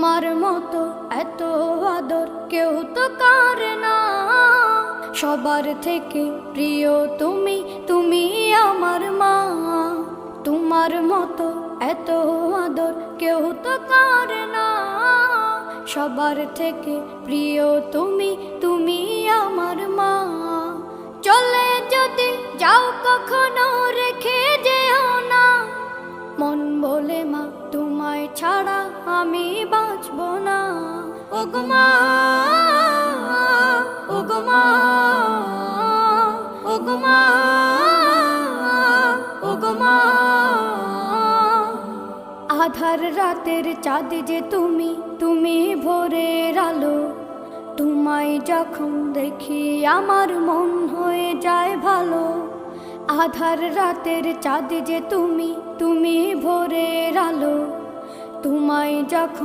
তোমার মতো এত আদর কেউ তো করে না। সবার থেকে প্রিয় তুমি, তুমি আমার মা। তোমার মতো এত আদর কেউ তো করে না। সবার থেকে প্রিয় তুমি, তুমি আমার মা। চলে যদি যাও কখনো রেখে যেও না। মন বলে মা তোমায় ছাড়া আমি বাঁচব না। ওগো মা, ওগো মা, ওগো মা, ওগো মা। আধার রাতের চাঁদ যে তুমি, তুমি ভোরের আলো। তোমায় যখন দেখি আমার মন হয়ে যায় ভালো। আধার রাতের চাঁদ যে তুমি, তুমি ভোরের আলো। তোমায় যখন